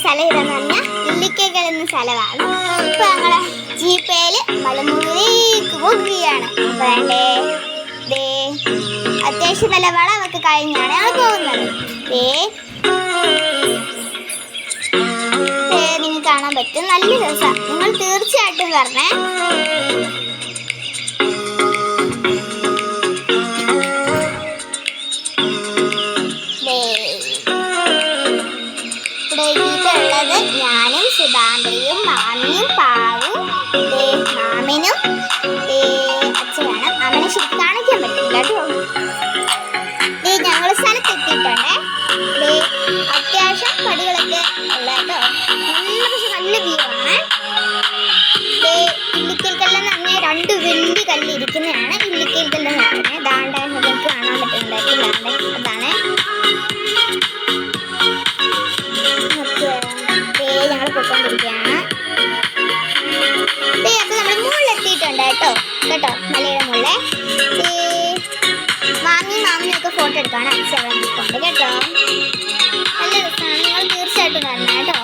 സ്ഥലം ഇതെന്ന് പറഞ്ഞാൽ ഇല്ലിക്കൽ എന്ന സ്ഥലമാണ്. ഇപ്പൊ ഞങ്ങള് ജീപ്പയില് മലമുകളിലേക്ക് പോകുകയാണ്. വേണ്ടേ അത്യാവശ്യം നല്ല വളമൊക്കെ കഴിഞ്ഞാണ് ഞങ്ങൾ പോകുന്നത്. നിങ്ങൾക്ക് കാണാൻ പറ്റും, നല്ല രസമാണ്. നിങ്ങൾ തീർച്ചയായിട്ടും വരണേ. ഉള്ളത് ഞാനും സുധാന്ദ്രയും മാമിയും പാവും മാമനും അച്ഛനാണ്. മാമനെ ശരിക്കും കാണിക്കാൻ പറ്റില്ല കേട്ടോ. ഞങ്ങൾ സ്ഥലത്തെത്തിയിട്ടുണ്ടേ. അത്യാവശ്യം പടികളൊക്കെ ഉള്ള കേട്ടോ. പക്ഷെ നല്ല വ്യൂ ആണ്. ഇല്ലിക്കൽ കല്ലെന്ന് പറഞ്ഞാൽ 2 വലിയ കല്ല് ഇരിക്കുന്നതാണ് ഇല്ലിക്കൽ കല്ലെന്ന് പറഞ്ഞത്. ദാണ്ടെ നിങ്ങൾക്ക് കാണാൻ പറ്റുന്നുണ്ടായിരിക്കും. അതാണ് ഞങ്ങൾ പൊയ്ക്കൊണ്ടിരിക്കുകയാണ്. അപ്പൊ നമ്മൾ മുകളിലെത്തിയിട്ടുണ്ട് കേട്ടോ. മലയുടെ മുകളിലെ മാമിയൊക്കെ ഫോട്ടോ എടുക്കാണ് അച്ഛനുണ്ട് കേട്ടോ. നല്ല രസമാണ്. നിങ്ങൾ തീർച്ചയായിട്ടും വരണം കേട്ടോ.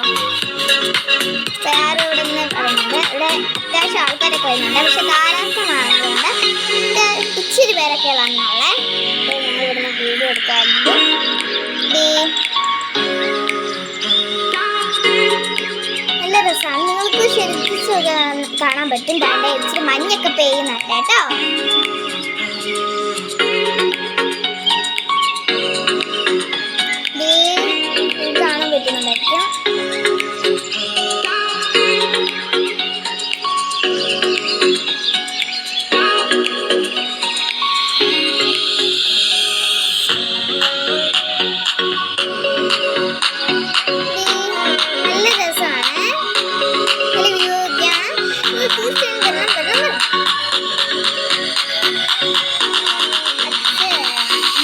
വേറെ ഇവിടെ നിന്ന് പറയുന്നുണ്ട്. ഇവിടെ അത്യാവശ്യം ആൾക്കാരൊക്കെ വരുന്നുണ്ട്. പക്ഷെ കാലാവസ്ഥ മാറുന്നതുകൊണ്ട് ഇച്ചിരി പേരൊക്കെ വന്നോളെ. ഞങ്ങൾ ഇവിടുന്ന് വീഡിയോ എടുക്കാറുണ്ട്. നല്ല രസമാണ്. നിങ്ങൾക്ക് ശരിക്കും കാണാൻ പറ്റും. ദാണ്ടെ ഇച്ചിരി മഞ്ഞൊക്കെ പെയ്യുന്നുണ്ട് കേട്ടോ. കാണാൻ പറ്റുന്നുണ്ടായിരിക്കും. നല്ല രസമാണ്. നല്ല വ്യൂ ഒക്കെയാണ്.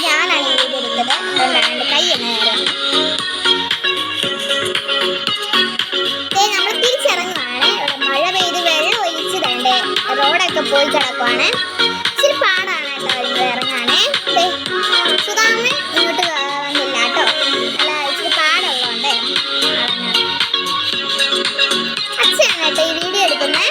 ഞാനാണ് ഈ വീഡിയോ എടുത്തത്. അതുകൊണ്ടാണ് എൻ്റെ കൈ നേരം. നമ്മൾ തിരിച്ചിറങ്ങുവാണ്. മഴ പെയ്ത് വെള്ളം ഒലിച്ച് തണ്ടേ റോഡൊക്കെ പോയി കിടക്കുവാണ്. ഇച്ചിരി പാടാണ് കേട്ടോ നിങ്ങൾ ഇറങ്ങാനേ. സുധാമ ഇങ്ങോട്ട് വന്നില്ല കേട്ടോ. അല്ല ഇച്ചിരി പാടുള്ളതുകൊണ്ടേ അച്ഛനാണ് കേട്ടോ ഈ വീഡിയോ എടുക്കുന്നത്.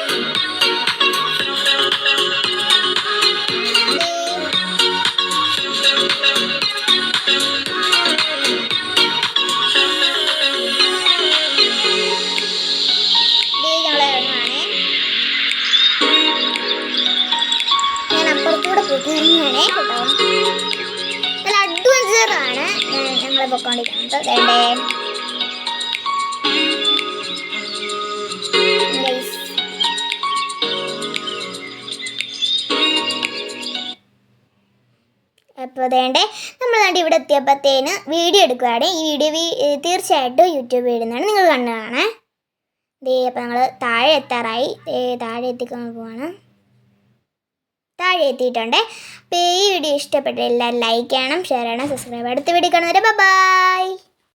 പോയിക്കൊണ്ടിരിക്കുകയാണ് കേട്ടോ. നല്ല അഡ്വഞ്ചറാണ് ഞങ്ങൾ പോയിക്കൊണ്ടിരിക്കുന്നത്. അപ്പോൾ നമ്മൾ ഇവിടെ എത്തിയപ്പോഴത്തേന് വീഡിയോ എടുക്കുകയാണ്. ഈ വീഡിയോ തീർച്ചയായിട്ടും യൂട്യൂബിൽ ഇടുന്നതാണ്. നിങ്ങൾ കണ്ടതാണ്. അപ്പോൾ ഞങ്ങൾ താഴെ എത്താറായി. താഴെ എത്തിക്കൊണ്ട് പോവാണ്. താഴെ എത്തിയിട്ടുണ്ട്. അപ്പോൾ ഈ വീഡിയോ ഇഷ്ടപ്പെട്ട എല്ലാവരും ലൈക്ക് ചെയ്യണം, ഷെയർ ചെയ്യണം, സബ്സ്ക്രൈബ്. അടുത്ത വീഡിയോ കാണുന്നവരെ ബൈ.